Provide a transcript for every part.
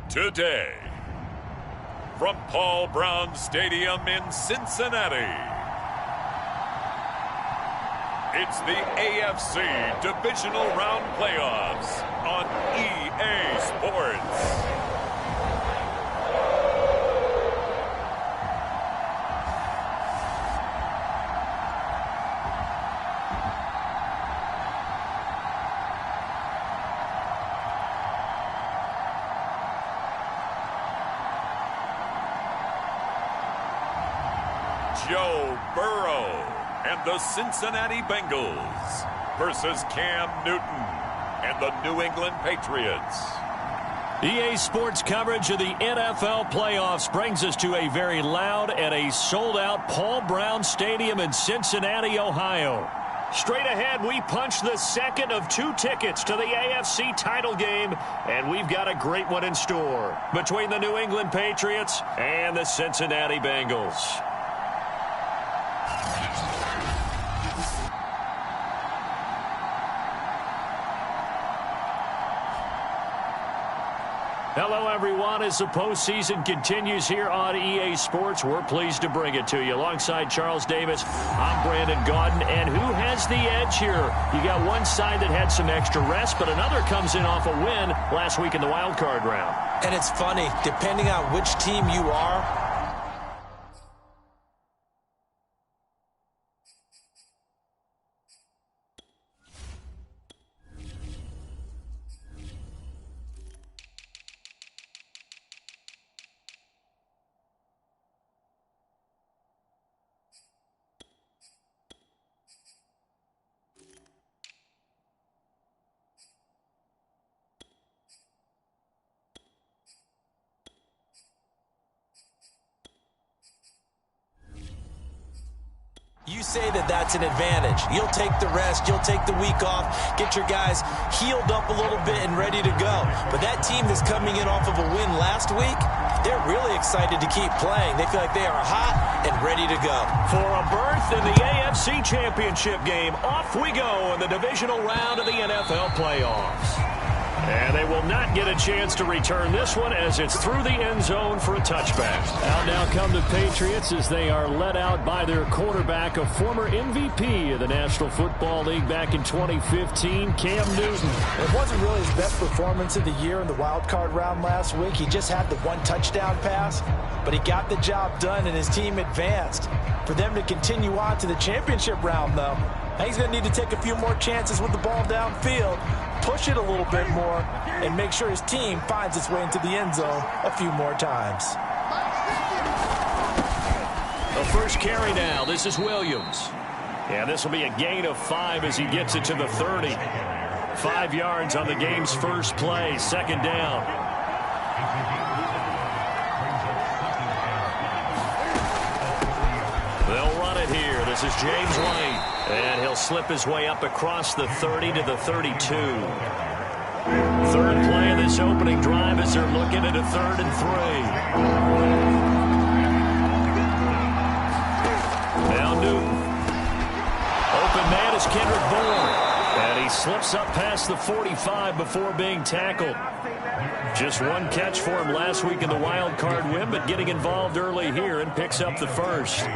Today, from Paul Brown Stadium in Cincinnati, it's the AFC Divisional Round Playoffs on EA Sports. Joe Burrow and the Cincinnati Bengals versus Cam Newton and the New England Patriots. EA Sports coverage of the NFL playoffs brings us to a very loud and a sold-out Paul Brown Stadium in Cincinnati, Ohio. Straight ahead, we punch the second of two tickets to the AFC title game, and we've got a great one in store between the New England Patriots and the Cincinnati Bengals. Hello, everyone. As the postseason continues here on EA Sports, we're pleased to bring it to you. Alongside Charles Davis, I'm Brandon Gaudin. And who has the edge here? You got one side that had some extra rest, but another comes in off a win last week in the wild card round. And it's funny, depending on which team you are, you say that that's an advantage. You'll take the rest. You'll take the week off. Get your guys healed up a little bit and ready to go. But that team that's coming in off of a win last week, they're really excited to keep playing. They feel like they are hot and ready to go. For a berth in the AFC Championship game, off we go in the divisional round of the NFL playoffs. And they will not get a chance to return this one as it's through the end zone for a touchback. Out now come the Patriots as they are led out by their quarterback, a former MVP of the National Football League back in 2015, Cam Newton. It wasn't really his best performance of the year in the wild card round last week. He just had the one touchdown pass, but he got the job done and his team advanced. For them to continue on to the championship round, though, he's going to need to take a few more chances with the ball downfield, push it a little bit more, and make sure his team finds its way into the end zone a few more times. The first carry now. This is Williams. And this will be a gain of 5 as he gets it to the 30. 5 yards on the game's first play. Second down. They'll run it here. This is James White. And he'll slip his way up across the 30 to the 32. Third play of this opening drive as they're looking at a 3rd and 3. Now Newton. Open man is Kendrick Bourne. And he slips up past the 45 before being tackled. Just one catch for him last week in the wild card win, but getting involved early here and picks up the first.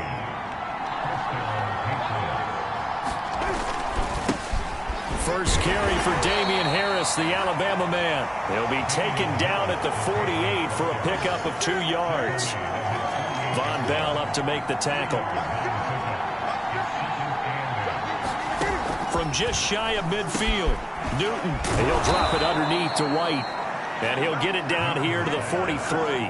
First carry for Damian Harris, the Alabama man. He'll be taken down at the 48 for a pickup of 2 yards. Von Bell up to make the tackle. From just shy of midfield, Newton. He'll drop it underneath to White. And he'll get it down here to the 43.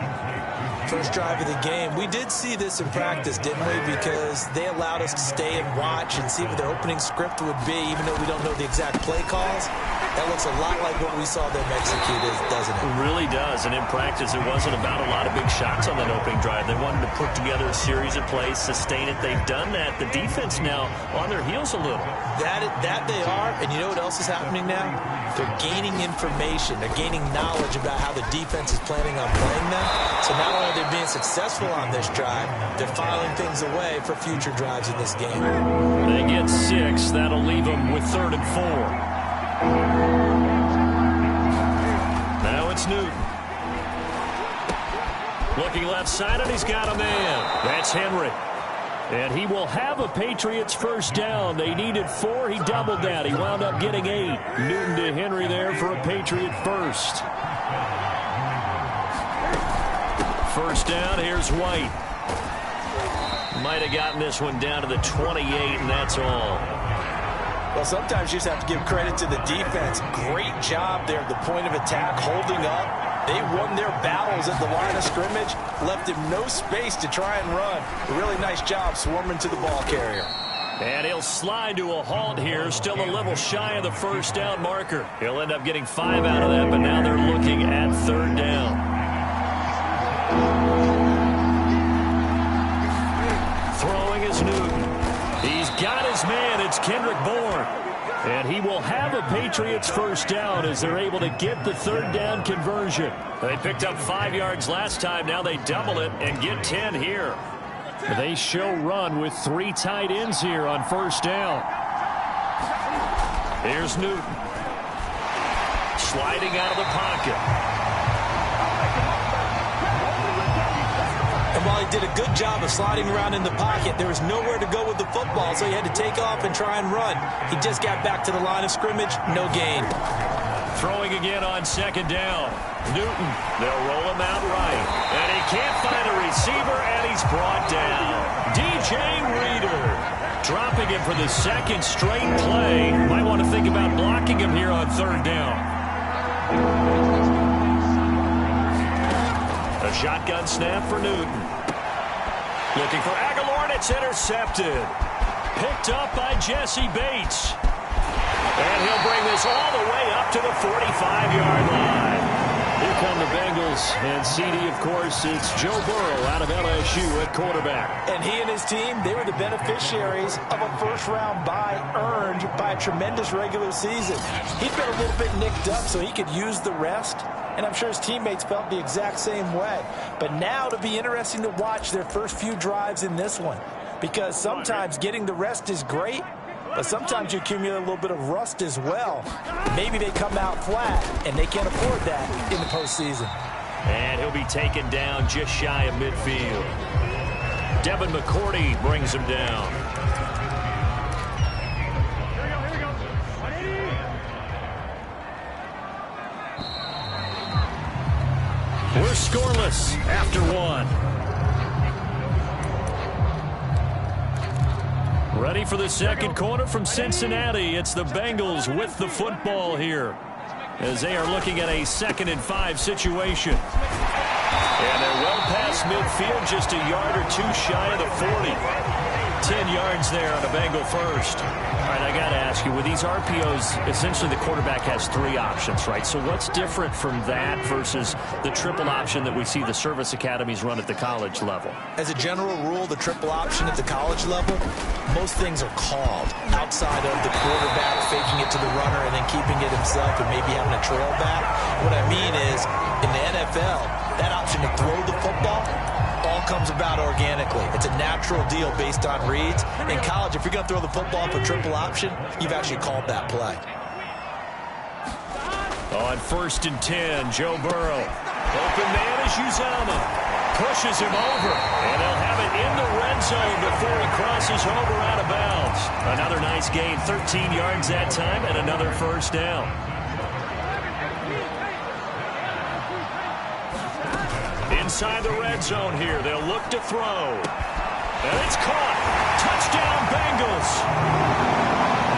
First drive of the game. We did see this in practice, didn't we? Because they allowed us to stay and watch and see what their opening script would be, even though we don't know the exact play calls. That looks a lot like what we saw them execute, doesn't it? It really does. And in practice, it wasn't about a lot of big shots on that opening drive. They wanted to put together a series of plays, sustain it. They've done that. The defense now on their heels a little. That they are. And you know what else is happening now? They're gaining information. They're gaining knowledge about how the defense is planning on playing them. So not only are they being successful on this drive, they're filing things away for future drives in this game. They get 6. That'll leave them with 3rd and 4. Now it's Newton. Looking left side, and he's got a man. That's Henry. And he will have a Patriots first down. They needed 4. He doubled that. He wound up getting 8. Newton to Henry there for a Patriot first. First down, here's White. Might have gotten this one down to the 28, and that's all. Well, sometimes you just have to give credit to the defense. Great job there at the point of attack, holding up. They won their battles at the line of scrimmage, left him no space to try and run. A really nice job swarming to the ball carrier. And he'll slide to a halt here, still a little shy of the first down marker. He'll end up getting 5 out of that, but now they're looking at 3rd down. Throwing is Newton. He's got his man. It's Kendrick Bourne. And he will have a Patriots first down as they're able to get the 3rd down conversion. They picked up 5 yards last time. Now they double it and get 10 here. They show run with 3 tight ends here on first down. Here's Newton. Sliding out of the pocket. And while he did a good job of sliding around in the pocket, there was nowhere to go with the football, so he had to take off and try and run. He just got back to the line of scrimmage, no gain. Throwing again on 2nd down. Newton, they'll roll him out right. And he can't find a receiver, and he's brought down. DJ Reader dropping him for the 2nd straight play. Might want to think about blocking him here on 3rd down. A shotgun snap for Newton. Looking for Aguilar, and it's intercepted. Picked up by Jesse Bates. And he'll bring this all the way up to the 45-yard line. Here come the Bengals. And CD, of course, it's Joe Burrow out of LSU at quarterback. And he and his team, they were the beneficiaries of a first-round bye earned by a tremendous regular season. He'd been a little bit nicked up, so he could use the rest. And I'm sure his teammates felt the exact same way. But now it'll be interesting to watch their first few drives in this one. Because sometimes getting the rest is great, but sometimes you accumulate a little bit of rust as well. Maybe they come out flat, and they can't afford that in the postseason. And he'll be taken down just shy of midfield. Devin McCourty brings him down. We're scoreless after 1. Ready for the 2nd quarter from Cincinnati. It's the Bengals with the football here as they are looking at a 2nd and 5 situation. And they're well past midfield, just a yard or 2 shy of the 40. 10 yards there on a Bengal first. All right, I got to ask you, with these RPOs, essentially the quarterback has 3 options, right? So what's different from that versus the triple option that we see the service academies run at the college level? As a general rule, the triple option at the college level, most things are called outside of the quarterback faking it to the runner and then keeping it himself and maybe having a trail back. What I mean is, in the NFL, that option to throw the football all comes about organically. It's a natural deal based on reads. In college, if you're going to throw the football for triple option, you've actually called that play. On 1st and 10, Joe Burrow. Open man is Uzama. Pushes him over. And he'll have it in the red zone before he crosses over out of bounds. Another nice gain, 13 yards that time, and another first down. Inside the red zone here, they'll look to throw. And it's caught. Touchdown, Bengals.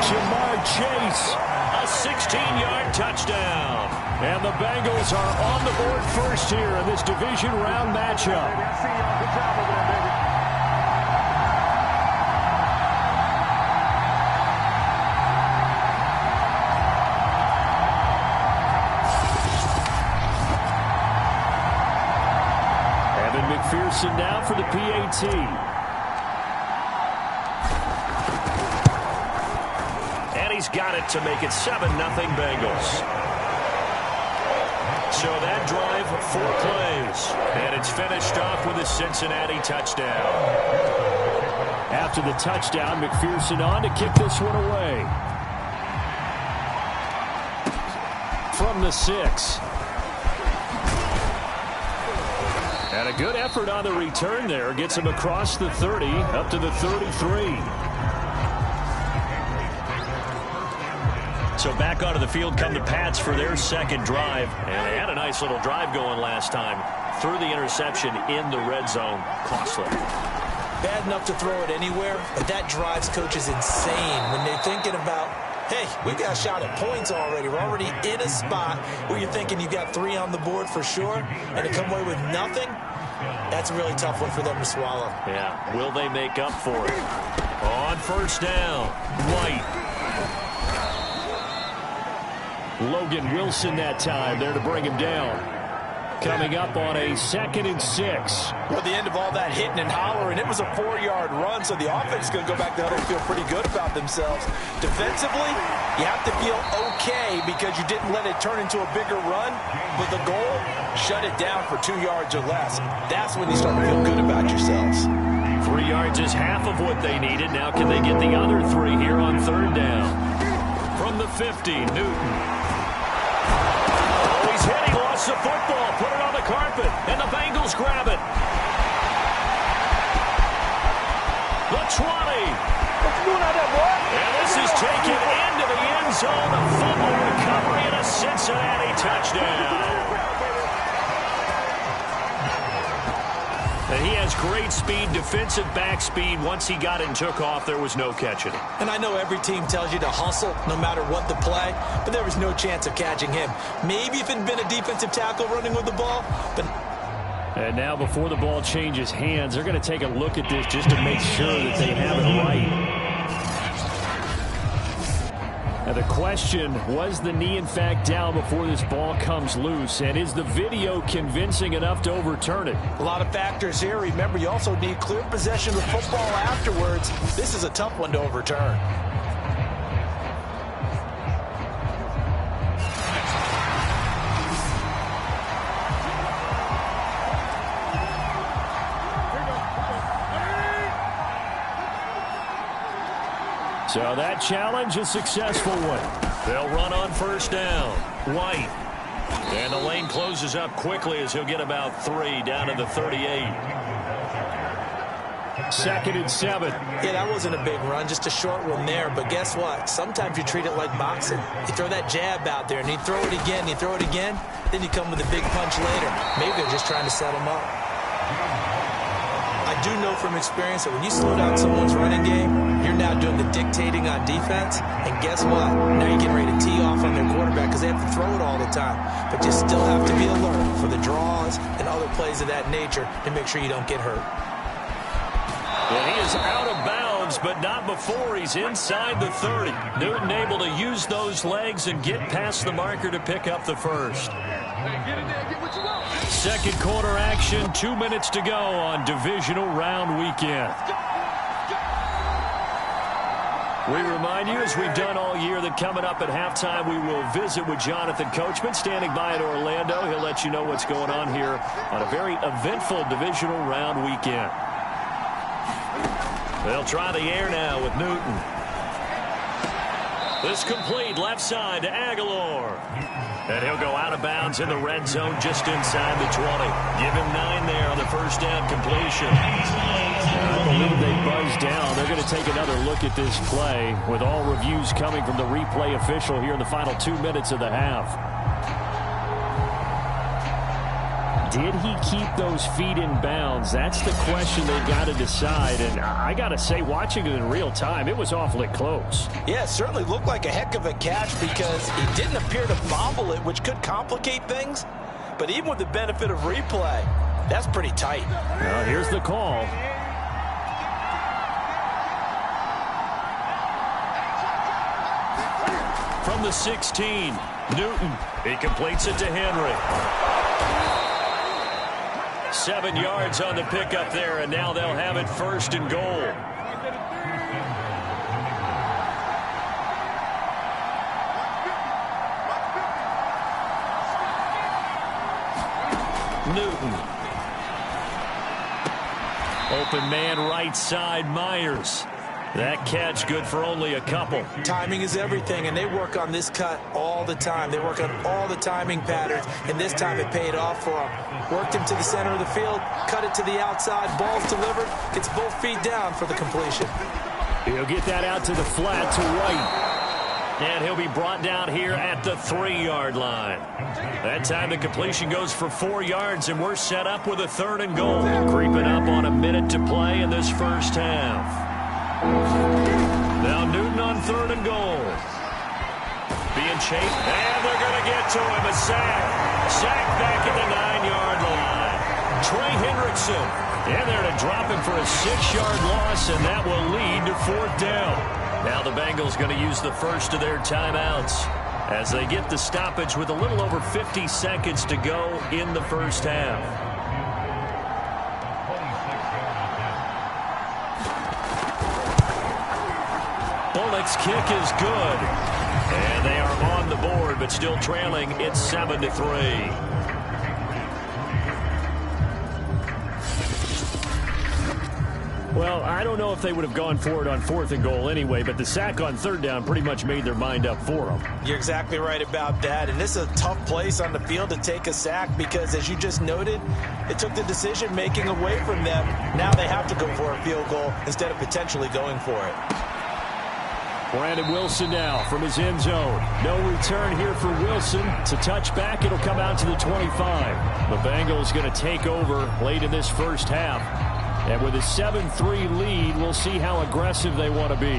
Jamar Chase, a 16-yard touchdown. And the Bengals are on the board first here in this division round matchup. McPherson now for the PAT. And he's got it to make it 7-0 Bengals. So that drive, 4 plays. And it's finished off with a Cincinnati touchdown. After the touchdown, McPherson on to kick this one away. From the 6. And a good effort on the return there. Gets him across the 30, up to the 33. So back onto the field come the Pats for their second drive. And they had a nice little drive going last time. Threw the interception in the red zone. Costly. Bad enough to throw it anywhere, but that drives coaches insane when they're thinking about, hey, we've got a shot at points already. We're already in a spot where you're thinking you've got 3 on the board for sure, and to come away with nothing, that's a really tough one for them to swallow. Yeah, will they make up for it? On first down, White. Logan Wilson that time there to bring him down. Coming up on a 2nd and 6. Well, the end of all that hitting and hollering, it was a 4-yard run, so the offense is going to go back to huddle and feel pretty good about themselves. Defensively, you have to feel okay because you didn't let it turn into a bigger run, but the goal, shut it down for 2 yards or less. That's when you start to feel good about yourselves. 3 yards is half of what they needed. Now can they get the other 3 here on 3rd down? From the 50, Newton. He's hit. He lost the football. Put it on the carpet. And the Bengals grab it. The 20. What's going on there, boy? And this is taken into the end zone. A fumble recovery and a Cincinnati touchdown. And he has great speed, defensive back speed. Once he got it and took off, there was no catching it. And I know every team tells you to hustle no matter what the play, but there was no chance of catching him. Maybe if it had been a defensive tackle running with the ball, but... And now before the ball changes hands, they're going to take a look at this just to make sure that they have it right. And the question, was the knee in fact down before this ball comes loose? And is the video convincing enough to overturn it? A lot of factors here. Remember, you also need clear possession of the football afterwards. This is a tough one to overturn. So that challenge, a successful one. They'll run on first down. White. And the lane closes up quickly as he'll get about 3 down to the 38. 2nd and 7. Yeah, that wasn't a big run, just a short one there. But guess what? Sometimes you treat it like boxing. You throw that jab out there, and you throw it again, you throw it again, then you come with a big punch later. Maybe they're just trying to set him up. I do know from experience that when you slow down someone's running game, you're now doing the dictating on defense. And guess what? Now you're getting ready to tee off on their quarterback because they have to throw it all the time. But you still have to be alert for the draws and other plays of that nature to make sure you don't get hurt. And he is out of bounds, but not before he's inside the 30. Newton able to use those legs and get past the marker to pick up the first. Second quarter action, 2 minutes to go on divisional round weekend. We remind you, as we've done all year, that coming up at halftime, we will visit with Jonathan Coachman, standing by in Orlando. He'll let you know what's going on here on a very eventful divisional round weekend. They'll try the air now with Newton. This complete left side to Aguilar. And he'll go out of bounds in the red zone just inside the 20. Give him 9 there on the first down completion. I believe they buzzed down. They're going to take another look at this play with all reviews coming from the replay official here in the final 2 minutes of the half. Did he keep those feet in bounds? That's the question they've got to decide. And I got to say, watching it in real time, it was awfully close. Yeah, it certainly looked like a heck of a catch because he didn't appear to fumble it, which could complicate things. But even with the benefit of replay, that's pretty tight. Now, here's the call. From the 16, Newton. He completes it to Henry. 7 yards on the pickup there, and now they'll have it first and goal. Newton. Open man right side, Myers. That catch good for only a couple. Timing is everything, and they work on this cut all the time. They work on all the timing patterns, and this time it paid off for them. Worked him to the center of the field, cut it to the outside, ball's delivered, gets both feet down for the completion. He'll get that out to the flat to White. And he'll be brought down here at the 3-yard line. That time the completion goes for 4 yards, and we're set up with a 3rd and goal. Creeping up on a minute to play in this first half. Now Newton on 3rd and goal. Being chased, and they're going to get to him. A sack. Sack back at the 9-yard line. Trey Hendrickson in there to drop him for a 6-yard loss, and that will lead to 4th down. Now the Bengals going to use the first of their timeouts as they get the stoppage with a little over 50 seconds to go in the first half. Bullock's kick is good. And they are on the board, but still trailing. It's 7-3. Well, I don't know if they would have gone for it on 4th and goal anyway, but the sack on 3rd down pretty much made their mind up for them. You're exactly right about that, and this is a tough place on the field to take a sack because, as you just noted, it took the decision-making away from them. Now they have to go for a field goal instead of potentially going for it. Brandon Wilson now from his end zone. No return here for Wilson. It's a touchback. It'll come out to the 25. The Bengals going to take over late in this first half. And with a 7-3 lead, we'll see how aggressive they want to be.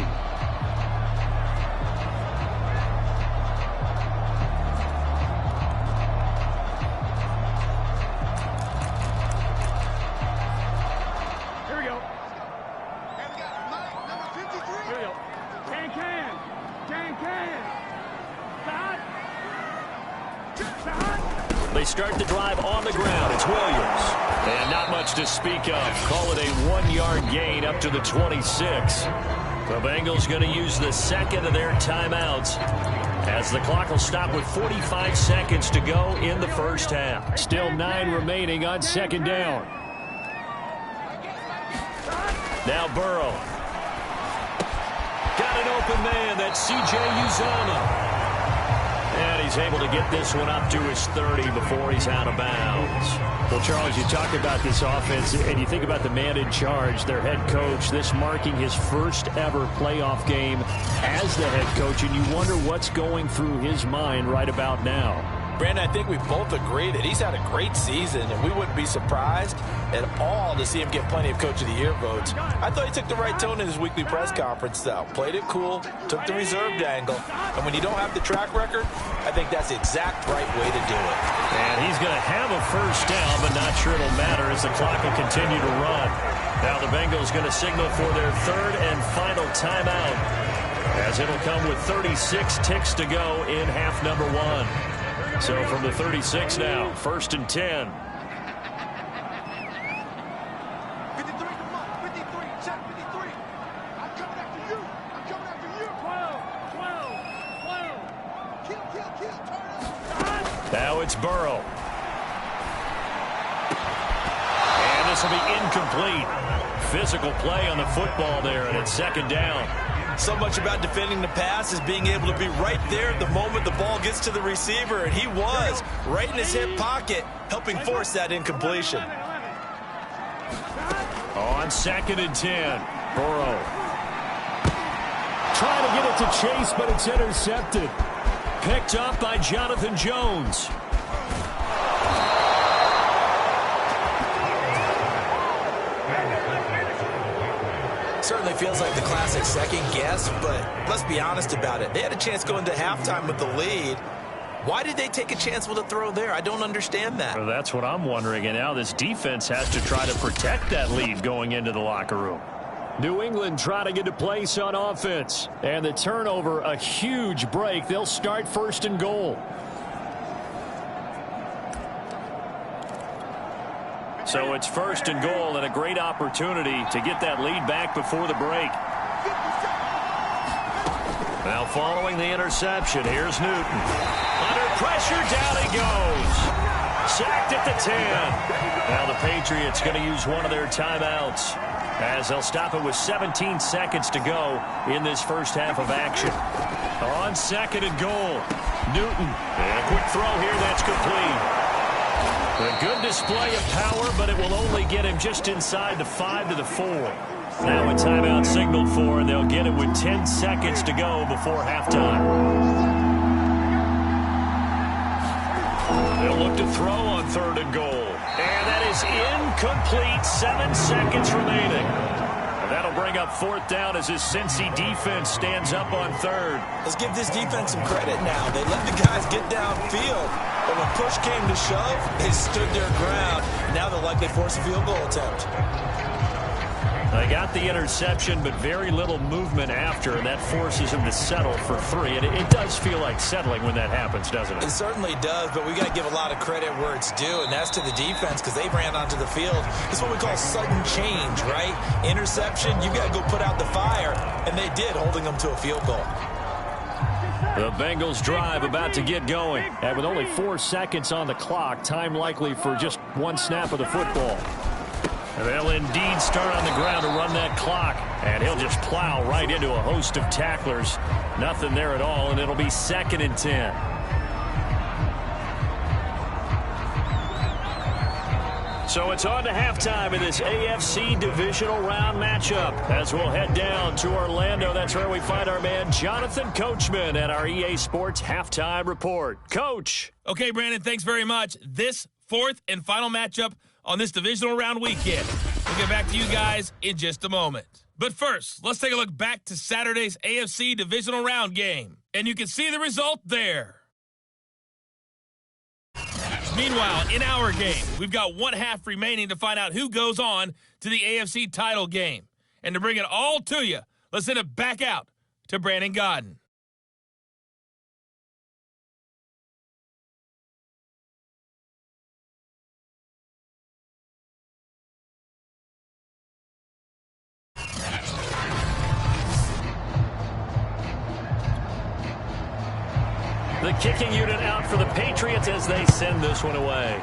Here we go. And we got Mike, number 53. Here we go. Can. Start. They start the drive on the ground. It's Williams. And not much to speak of. Call it a 1-yard gain up to the 26. The Bengals going to use the second of their timeouts as the clock will stop with 45 seconds to go in the first half. Still 9 remaining on 2nd down. Now Burrow. Got an open man. That's C.J. Uzomah. And he's able to get this one up to his 30 before he's out of bounds. Well, Charles, you talk about this offense, and you think about the man in charge, their head coach, this marking his first ever playoff game as the head coach, and you wonder what's going through his mind right about now. Brandon, I think we both agree that he's had a great season, and we wouldn't be surprised at all to see him get plenty of Coach of the Year votes. I thought he took the right tone in his weekly press conference, though. Played it cool, took the reserved angle, and when you don't have the track record, I think that's the exact right way to do it. And he's going to have a first down, but not sure it'll matter as the clock will continue to run. Now the Bengals going to signal for their 3rd and final timeout, as it'll come with 36 ticks to go in half number 1. So from the 36 now, 1st and 10. 53, come on. 53, check 53. I'm coming after you. Kill, turn. Now it's Burrow. And this will be incomplete. Physical play on the football there, and it's 2nd down. So much about defending the pass is being able to be right there at the moment the ball gets to the receiver, and he was right in his hip pocket, helping force that incompletion. On 2nd and 10, Burrow. Trying to get it to Chase, but it's intercepted. Picked up by Jonathan Jones. Certainly feels like the classic second guess, but let's be honest about it. They had a chance going to halftime with the lead. Why did they take a chance with a throw there? I don't understand that. Well, that's what I'm wondering, and now this defense has to try to protect that lead going into the locker room. New England trying to get a place on offense, and the turnover, a huge break. They'll start 1st and goal. So it's 1st and goal, and a great opportunity to get that lead back before the break. Now following the interception, here's Newton. Under pressure, down he goes. Sacked at the 10. Now the Patriots going to use one of their timeouts. as they'll stop it with 17 seconds to go in this first half of action. On second and goal, Newton. And a quick throw here, that's complete. A good display of power, but it will only get him just inside the 5 to the 4. Now a timeout signaled for, and they'll get it with 10 seconds to go before halftime. They'll look to throw on third and goal. And that is incomplete. 7 seconds remaining. And that'll bring up fourth down as his Cincy defense stands up on third. Let's give this defense some credit now. They let the guys get downfield. But when push came to shove, they stood their ground. Now they'll likely force a field goal attempt. They got the interception, but very little movement after, and that forces him to settle for 3. And it does feel like settling when that happens, doesn't it? It certainly does, but we got to give a lot of credit where it's due, and that's to the defense because they ran onto the field. It's what we call sudden change, right? Interception, you got to go put out the fire, and they did, holding them to a field goal. The Bengals drive about to get going. And with only 4 seconds on the clock, time likely for just one snap of the football. They'll indeed start on the ground to run that clock. And he'll just plow right into a host of tacklers. Nothing there at all, and it'll be 2nd and 10. So it's on to halftime in this AFC divisional round matchup. As we'll head down to Orlando, that's where we find our man Jonathan Coachman at our EA Sports Halftime Report. Coach. Okay, Brandon, thanks very much. This fourth and final matchup on this divisional round weekend. We'll get back to you guys in just a moment. But first, let's take a look back to Saturday's AFC divisional round game. And you can see the result there. Meanwhile, in our game, we've got 1 half remaining to find out who goes on to the AFC title game. And to bring it all to you, let's send it back out to Brandon Godden. The kicking unit out for the Patriots as they send this one away.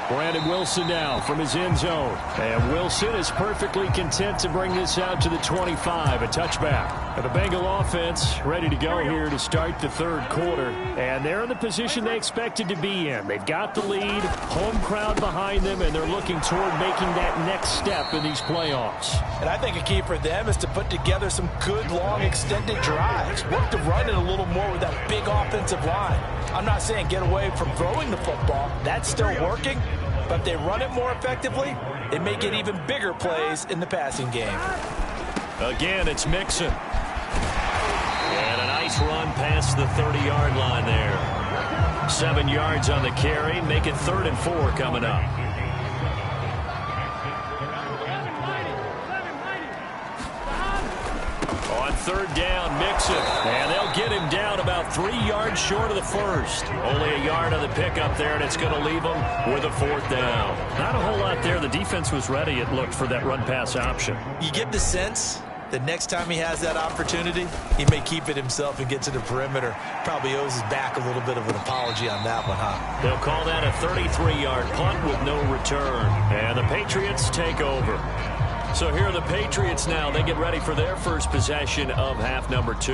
Brandon Wilson now from his end zone. And Wilson is perfectly content to bring this out to the 25, a touchback. And the Bengal offense ready to go here to start the third quarter. And they're in the position they expected to be in. They've got the lead, home crowd behind them, and they're looking toward making that next step in these playoffs. And I think a key for them is to put together some good, long, extended drives. Work to run it a little more with that big offensive line. I'm not saying get away from throwing the football. That's still working. But if they run it more effectively, it may get even bigger plays in the passing game. Again, it's Mixon. And a nice run past the 30-yard line there. 7 yards on the carry. Make it 3rd and 4 coming up. On 3rd down, Mixon. And they'll get him down about 3 yards short of the first. Only a yard on the pickup there, and it's going to leave him with a 4th down. Not a whole lot there. The defense was ready, it looked, for that run-pass option. You get the sense that next time he has that opportunity, he may keep it himself and get to the perimeter. Probably owes his back a little bit of an apology on that one, huh? They'll call that a 33-yard punt with no return. And the Patriots take over. So here are the Patriots now. They get ready for their first possession of half number 2.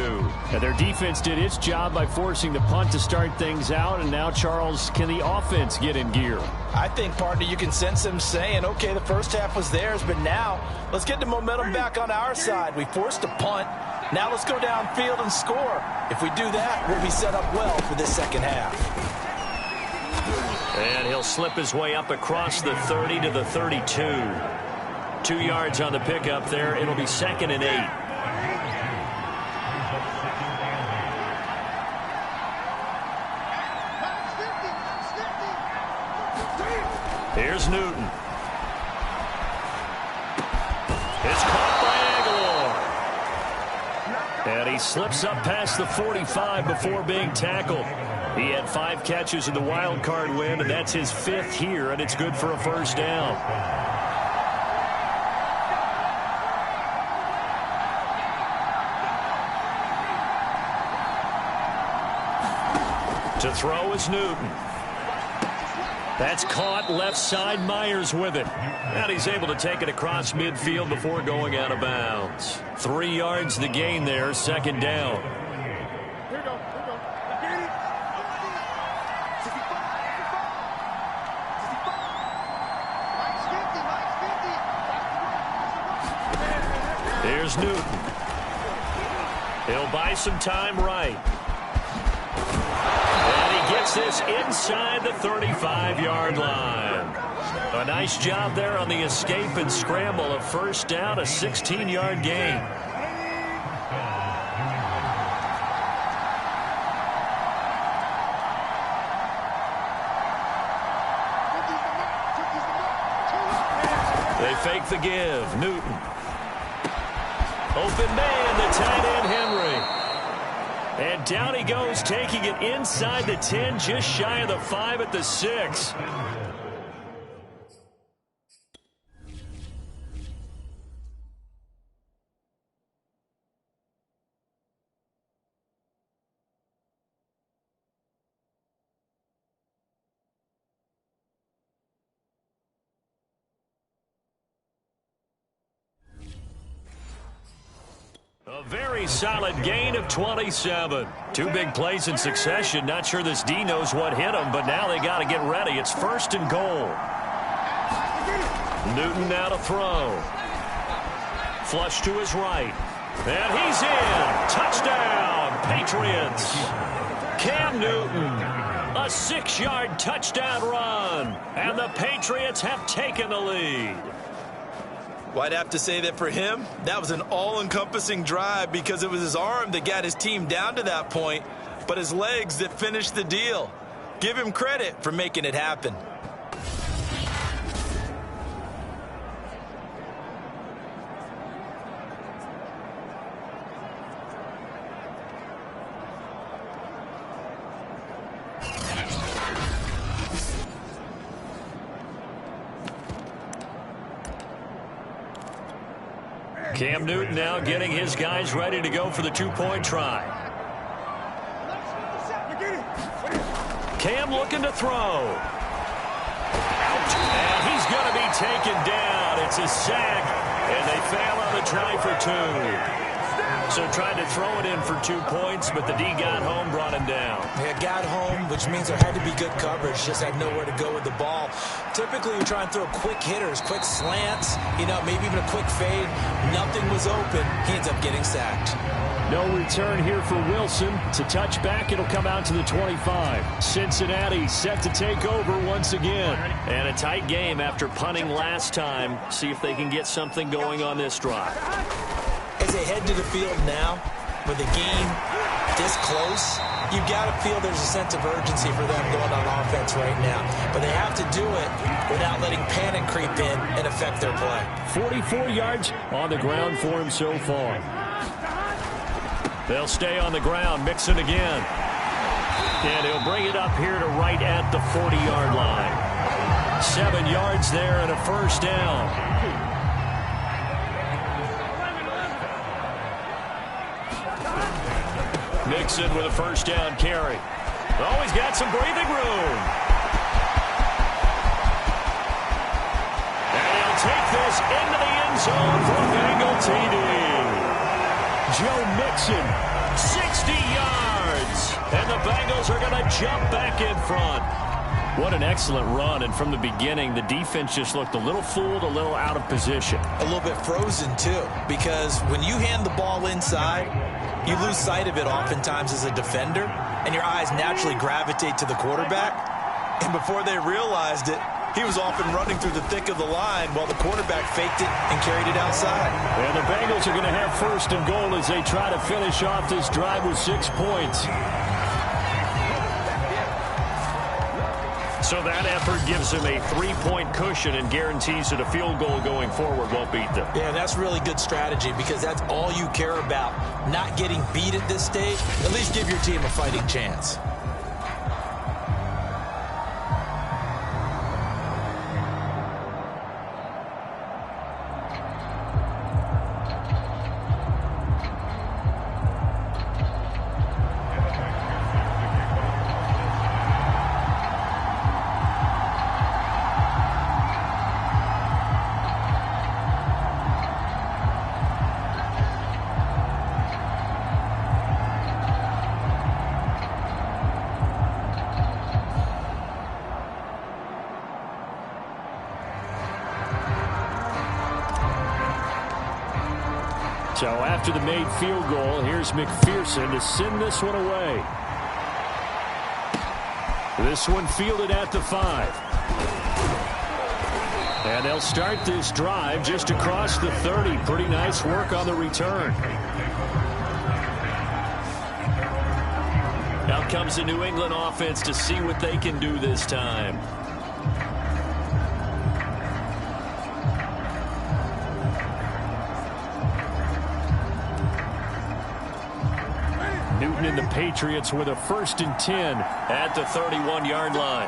And their defense did its job by forcing the punt to start things out. And now, Charles, can the offense get in gear? I think, partner, you can sense them saying, okay, the first half was theirs, but now let's get the momentum back on our side. We forced a punt. Now let's go downfield and score. If we do that, we'll be set up well for this second half. And he'll slip his way up across the 30 to the 32. 2 yards on the pickup there. It'll be 2nd and 8. Here's Newton. It's caught by Aguilar. And he slips up past the 45 before being tackled. He had 5 catches in the wild card win, and that's his 5th here, and it's good for a first down. To throw is Newton. That's caught left side. Myers with it. And he's able to take it across midfield before going out of bounds. 3 yards the gain there, 2nd down. Here we go. Get it. Here's Newton. He'll buy some time right. And he gets this inside the 35-yard line. A nice job there on the escape and scramble. A 1st down, a 16-yard gain. They fake the give. Newton. Open man, the tight end Henry. And down he goes, taking it inside the 10, just shy of the 5 at the 6. A very solid gain of 27. 2 big plays in succession. Not sure this D knows what hit him, but now they got to get ready. It's 1st and goal. Newton now to throw. Flush to his right. And he's in. Touchdown, Patriots. Cam Newton. A 6-yard touchdown run. And the Patriots have taken the lead. Well, I'd have to say that for him, that was an all-encompassing drive because it was his arm that got his team down to that point, but his legs that finished the deal. Give him credit for making it happen. Cam Newton now getting his guys ready to go for the 2-point try. Cam looking to throw. Out. And he's going to be taken down. It's a sack, and they fail on the try for 2. So trying to throw it in for 2 points, but the D got home, brought him down. Yeah, got home, which means there had to be good coverage. Just had nowhere to go with the ball. Typically, we try and throw quick hitters, quick slants, maybe even a quick fade. Nothing was open. He ends up getting sacked. No return here for Wilson. To touch back, it'll come out to the 25. Cincinnati set to take over once again. And a tight game after punting last time. See if they can get something going on this drive. As they head to the field now, with the game this close, you've got to feel there's a sense of urgency for them going on offense right now. But they have to do it without letting panic creep in and affect their play. 44 yards on the ground for him so far. They'll stay on the ground, Mixon again. And he'll bring it up here to right at the 40-yard line. 7 yards there and a 1st down. Mixon with a 1st down carry. Oh, he's got some breathing room. And he'll take this into the end zone for a Bengal TD. Joe Mixon, 60 yards. And the Bengals are going to jump back in front. What an excellent run. And from the beginning, the defense just looked a little fooled, a little out of position. A little bit frozen, too, because when you hand the ball inside, you lose sight of it oftentimes as a defender, and your eyes naturally gravitate to the quarterback. And before they realized it, he was off and running through the thick of the line while the quarterback faked it and carried it outside. And the Bengals are going to have 1st and goal as they try to finish off this drive with 6 points. So that effort gives them a 3-point cushion and guarantees that a field goal going forward won't beat them. Yeah, that's really good strategy because that's all you care about. Not getting beat at this stage. At least give your team a fighting chance. So after the made field goal, here's McPherson to send this one away. This one fielded at the 5. And they'll start this drive just across the 30. Pretty nice work on the return. Out comes the New England offense to see what they can do this time. Newton and the Patriots with a 1st and 10 at the 31-yard line.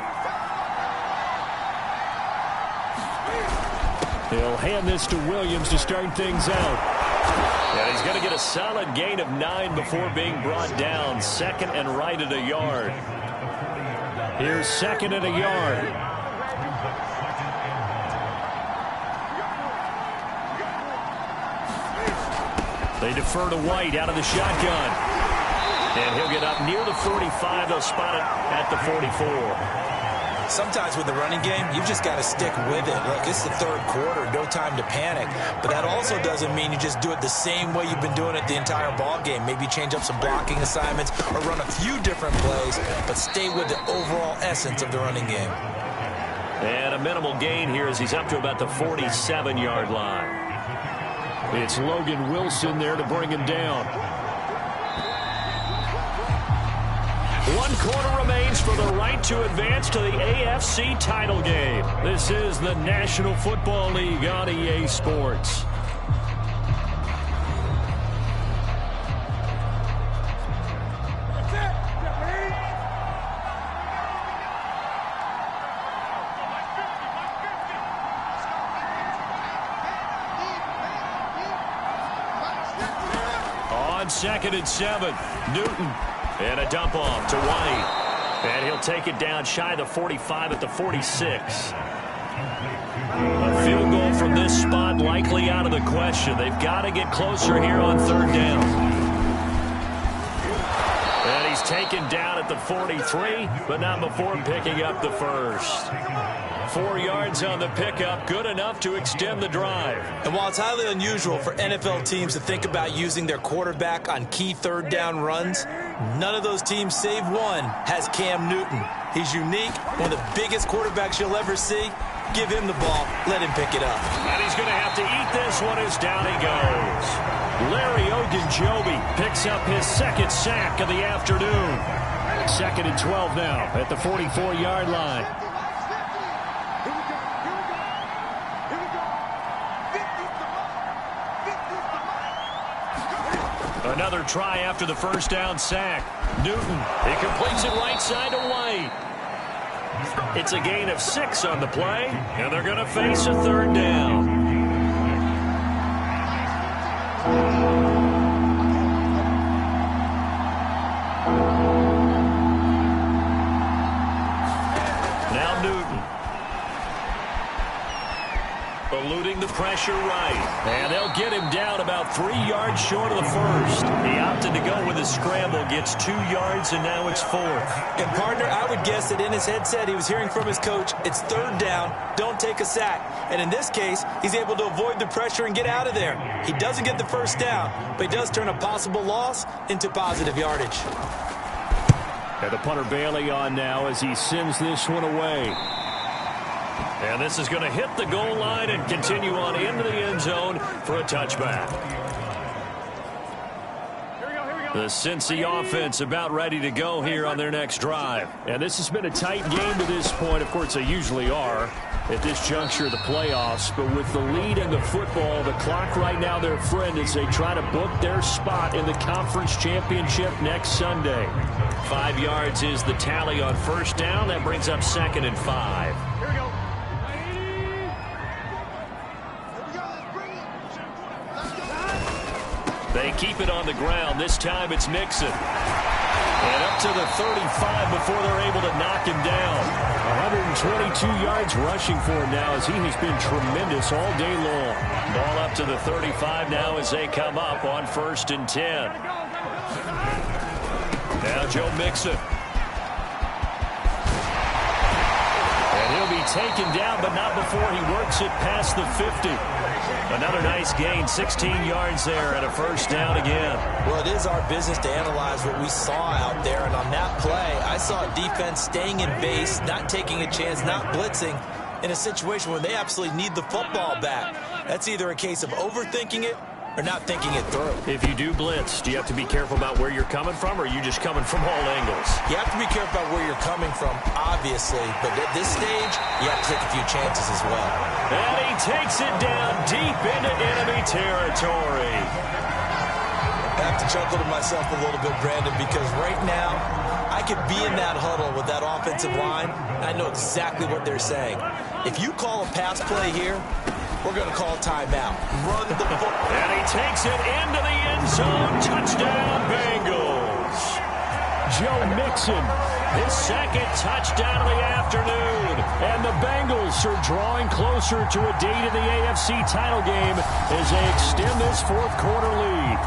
He'll hand this to Williams to start things out. And he's going to get a solid gain of 9 before being brought down. 2nd and right at a yard. Here's 2nd and a yard. They defer to White out of the shotgun. And he'll get up near the 45. They'll spot it at the 44. Sometimes with the running game, you've just got to stick with it. Look, it's the 3rd quarter, no time to panic. But that also doesn't mean you just do it the same way you've been doing it the entire ball game. Maybe change up some blocking assignments or run a few different plays, but stay with the overall essence of the running game. And a minimal gain here as he's up to about the 47-yard line. It's Logan Wilson there to bring him down. 1 quarter remains for the right to advance to the AFC title game. This is the National Football League on EA Sports. On 2nd and 7, Newton. And a dump off to White. And he'll take it down shy of the 45 at the 46. A field goal from this spot likely out of the question. They've got to get closer here on 3rd down. And he's taken down at the 43, but not before picking up the 1st. 4 yards on the pickup, good enough to extend the drive. And while it's highly unusual for NFL teams to think about using their quarterback on key 3rd down runs, none of those teams, save one, has Cam Newton. He's unique, one of the biggest quarterbacks you'll ever see. Give him the ball, let him pick it up. And he's going to have to eat this one as down he goes. Larry Ogunjobi picks up his 2nd sack of the afternoon. 2nd and 12 now at the 44-yard line. Another try after the 1st down sack. Newton, he completes it right side to White. It's a gain of 6 on the play, and they're going to face a 3rd down. Now Newton. Eluding the pressure right. And they'll get him down about 3 yards short of the 1st. He opted to go with a scramble, gets 2 yards, and now it's 4th. And, partner, I would guess that in his headset he was hearing from his coach, it's 3rd down, don't take a sack. And in this case, he's able to avoid the pressure and get out of there. He doesn't get the 1st down, but he does turn a possible loss into positive yardage. And the punter Bailey on now as he sends this one away. And this is going to hit the goal line and continue on into the end zone for a touchback. The Cincy offense about ready to go here on their next drive. And this has been a tight game to this point. Of course, they usually are at this juncture of the playoffs. But with the lead in the football, the clock right now their friend as they try to book their spot in the conference championship next Sunday. 5 yards is the tally on 1st down. That brings up 2nd and 5. Here we go. They keep it on the ground. This time it's Mixon. And up to the 35 before they're able to knock him down. 122 yards rushing for him now as he has been tremendous all day long. Ball up to the 35 now as they come up on 1st and 10. Now Joe Mixon. And he'll be taken down, but not before he works it past the 50. Another nice gain, 16 yards there, and a first down again. Well, it is our business to analyze what we saw out there, and on that play, I saw a defense staying in base, not taking a chance, not blitzing, in a situation where they absolutely need the football back. That's either a case of overthinking it or not thinking it through. If you do blitz, do you have to be careful about where you're coming from, or are you just coming from all angles? You have to be careful about where you're coming from, obviously, but at this stage, you have to take a few chances as well. And he takes it down deep into enemy territory. I have to chuckle to myself a little bit, Brandon, because right now, I could be in that huddle with that offensive line, and I know exactly what they're saying. If you call a pass play here, we're going to call timeout. Run the football. And he takes it into the end zone. Touchdown, Bengals. Joe Mixon, his second touchdown of the afternoon. And the Bengals are drawing closer to a date in the AFC title game as they extend this fourth quarter lead.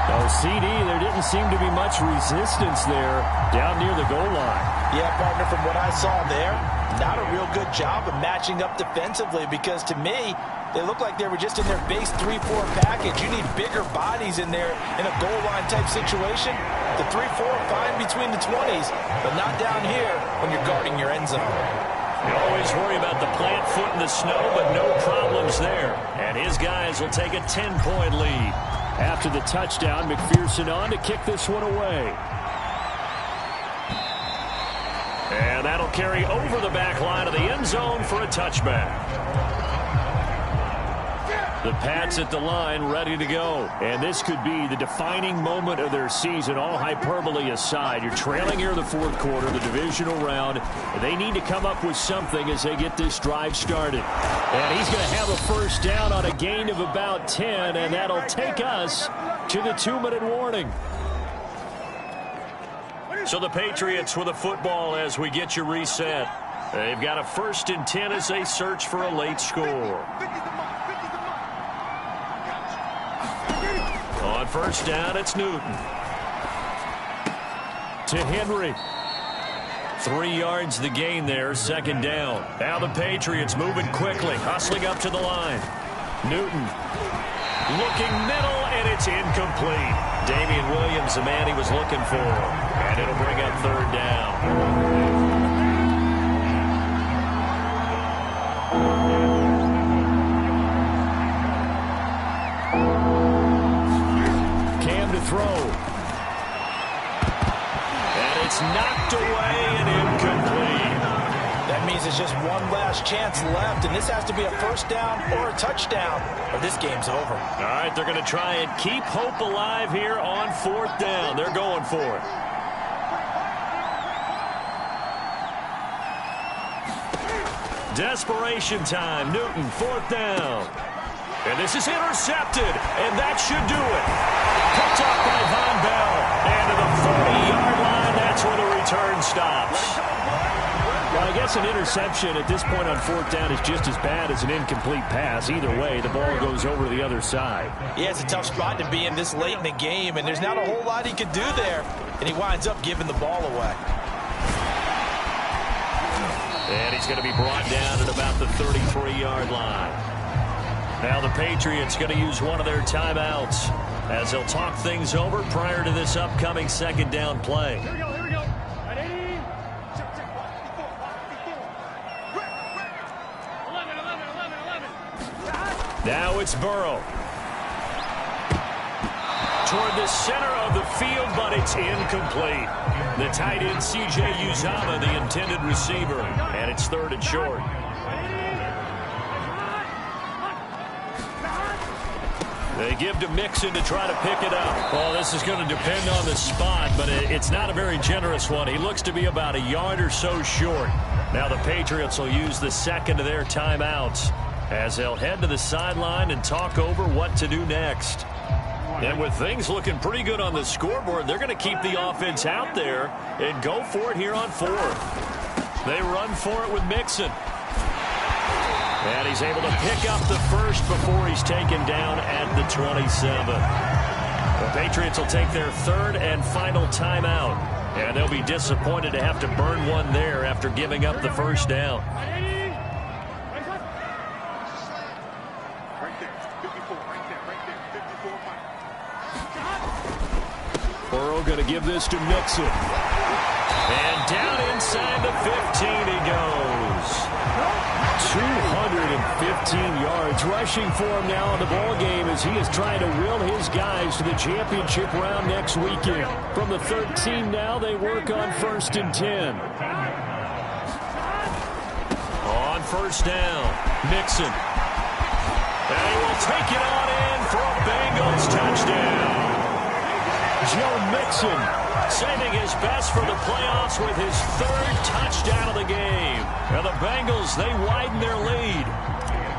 Oh, CD, there didn't seem to be much resistance there down near the goal line. Yeah, partner, from what I saw there, not a real good job of matching up defensively, because to me, they look like they were just in their base 3-4 package. You need bigger bodies in there in a goal line type situation. The 3-4 fine between the 20s, but not down here when you're guarding your end zone. You always worry about the plant foot in the snow, but no problems there. And his guys will take a 10-point lead. After the touchdown, McPherson on to kick this one away. And that'll carry over the back line of the end zone for a touchback. The Pats at the line ready to go. And this could be the defining moment of their season, all hyperbole aside. You're trailing here in the fourth quarter, the divisional round. They need to come up with something as they get this drive started. And he's going to have a first down on a gain of about 10, and that'll take us to the 2-minute warning. So the Patriots with a football as we get you reset. They've got a 1st and 10 as they search for a late score. On first down, it's Newton. To Henry. 3 yards the gain there, 2nd down. Now the Patriots moving quickly, hustling up to the line. Newton looking middle, and it's incomplete. Damian Williams, the man he was looking for. And it'll bring up 3rd down. Throw. And it's knocked away and incomplete. That means there's just one last chance left, and this has to be a first down or a touchdown, or this game's over. All right, they're going to try and keep hope alive here on 4th down. They're going for it. Desperation time. Newton, 4th down. And this is intercepted, and that should do it. Picked up by Von Bell. And to the 40-yard line, that's where the return stops. Well, I guess an interception at this point on 4th down is just as bad as an incomplete pass. Either way, the ball goes over to the other side. Yeah, it's a tough spot to be in this late in the game, and there's not a whole lot he could do there. And he winds up giving the ball away. And he's going to be brought down at about the 33-yard line. Now the Patriots going to use one of their timeouts as they'll talk things over prior to this upcoming 2nd down play. Here we go, here we go. Ready? 11. Now it's Burrow. Toward the center of the field, but it's incomplete. The tight end, C.J. Uzomah, the intended receiver, and it's 3rd and short. They give to Mixon to try to pick it up. Well, this is going to depend on the spot, but it's not a very generous one. He looks to be about a yard or so short. Now the Patriots will use the 2nd of their timeouts as they'll head to the sideline and talk over what to do next. And with things looking pretty good on the scoreboard, they're going to keep the offense out there and go for it here on 4th. They run for it with Mixon. And he's able to pick up the first before he's taken down at the 27. The Patriots will take their 3rd and final timeout And they'll be disappointed to have to burn one there after giving up the first down. Burrow going to give this to Mixon. And down inside the 15 he goes. 215 yards rushing for him now in the ball game as he is trying to will his guys to the championship round next weekend. From the 13 now, they work on 1st and 10. On first down, Mixon. And he will take it on in for a Bengals touchdown. Joe Mixon saving his best for the playoffs with his 3rd touchdown of the game. Now the Bengals, they widen their lead.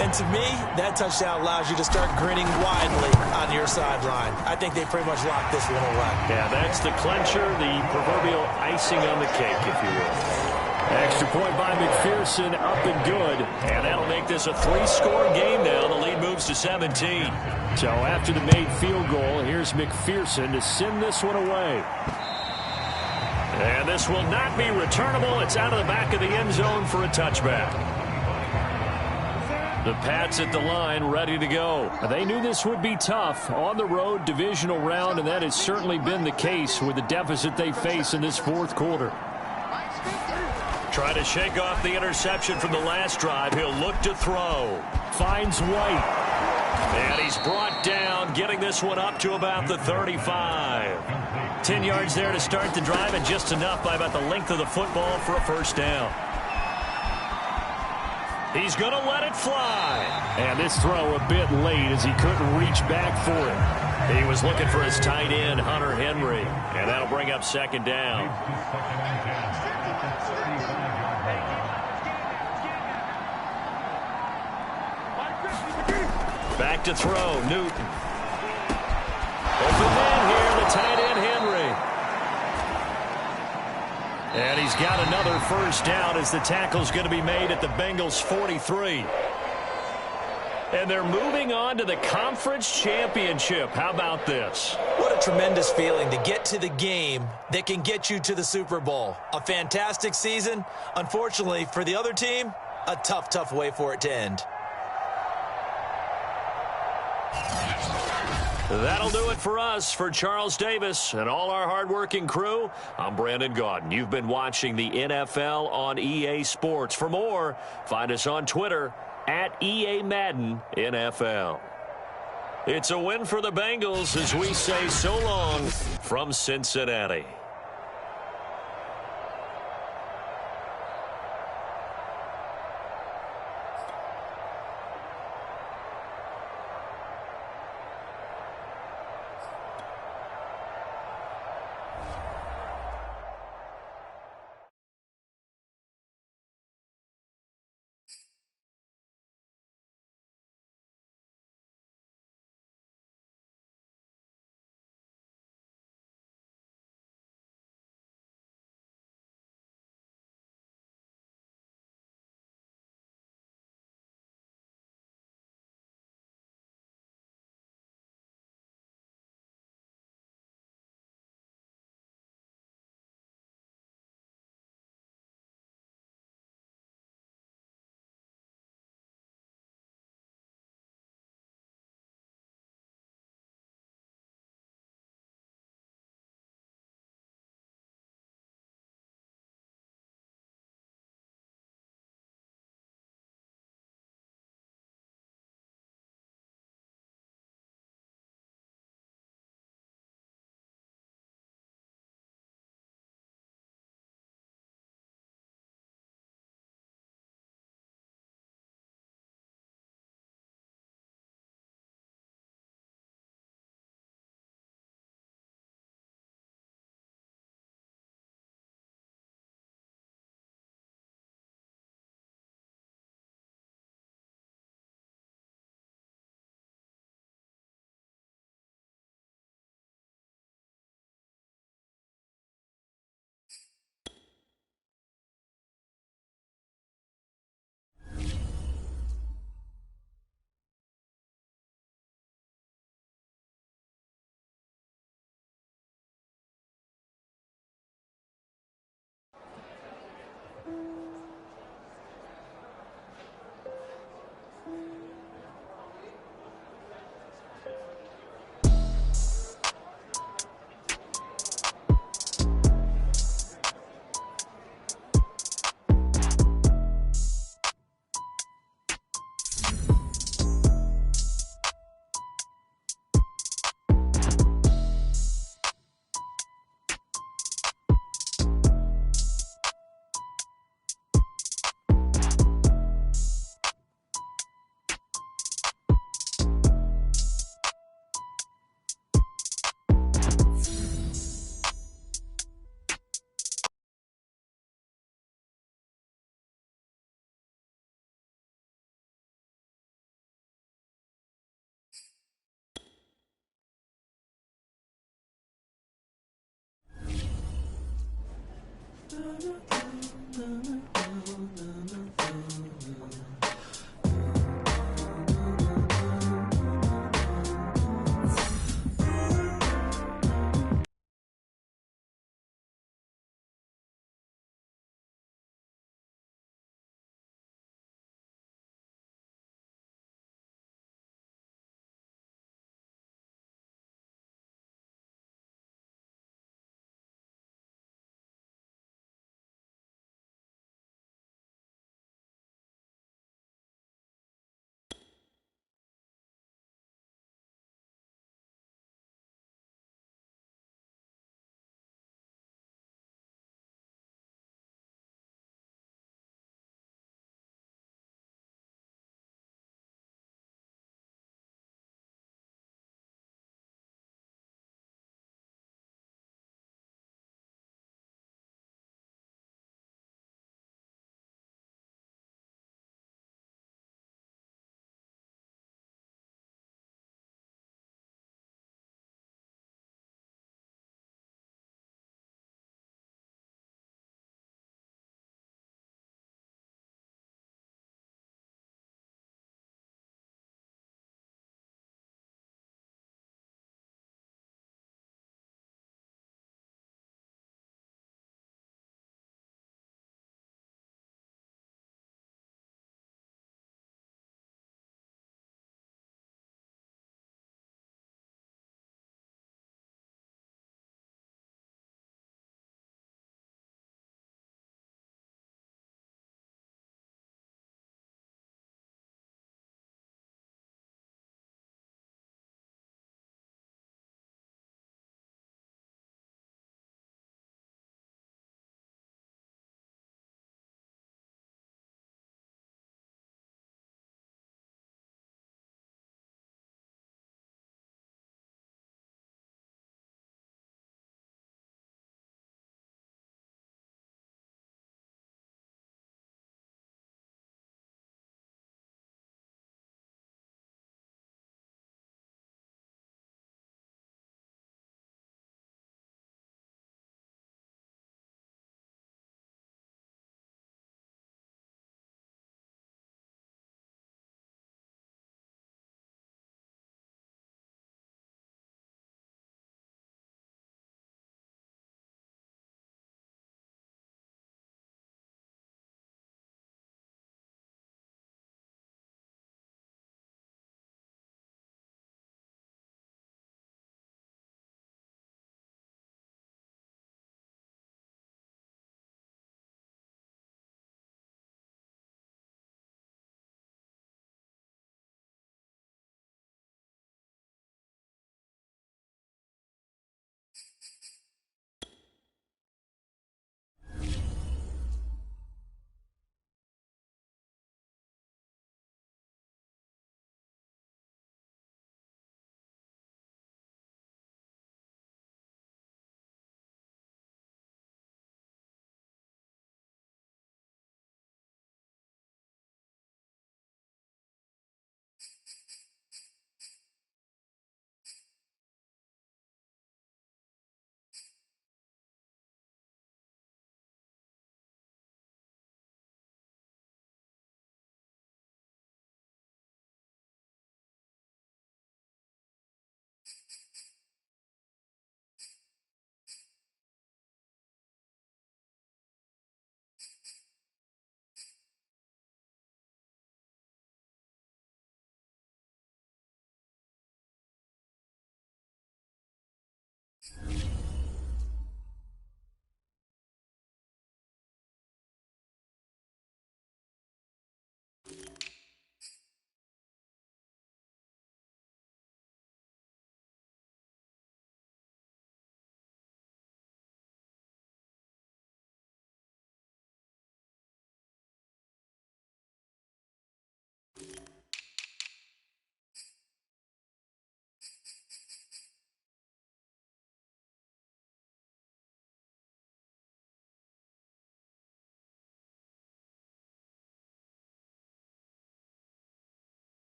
And to me, that touchdown allows you to start grinning widely on your sideline. I think they pretty much locked this one away. Yeah, that's the clincher, the proverbial icing on the cake, if you will. Extra point by McPherson, up and good. And that'll make this a 3-score game now. The lead moves to 17. So after the made field goal, here's McPherson to send this one away. And this will not be returnable. It's out of the back of the end zone for a touchback. The Pats at the line, ready to go. They knew this would be tough on the road divisional round, and that has certainly been the case with the deficit they face in this 4th quarter. Try to shake off the interception from the last drive. He'll look to throw. Finds White. And he's brought down, getting this one up to about the 35. 10 yards there to start the drive, and just enough by about the length of the football for a first down. He's going to let it fly. And this throw a bit late as he couldn't reach back for it. He was looking for his tight end, Hunter Henry. And that'll bring up 2nd down. Back to throw, Newton. Open man here, the tight end, Henry. And he's got another first down as the tackle's going to be made at the Bengals' 43. And they're moving on to the conference championship. How about this? What a tremendous feeling to get to the game that can get you to the Super Bowl. A fantastic season. Unfortunately, for the other team, a tough, tough way for it to end. That'll do it for us. For Charles Davis and all our hardworking crew, I'm Brandon Gaudin. You've been watching the NFL on EA Sports. For more, find us on Twitter at EA Madden NFL. It's a win for the Bengals as we say so long from Cincinnati.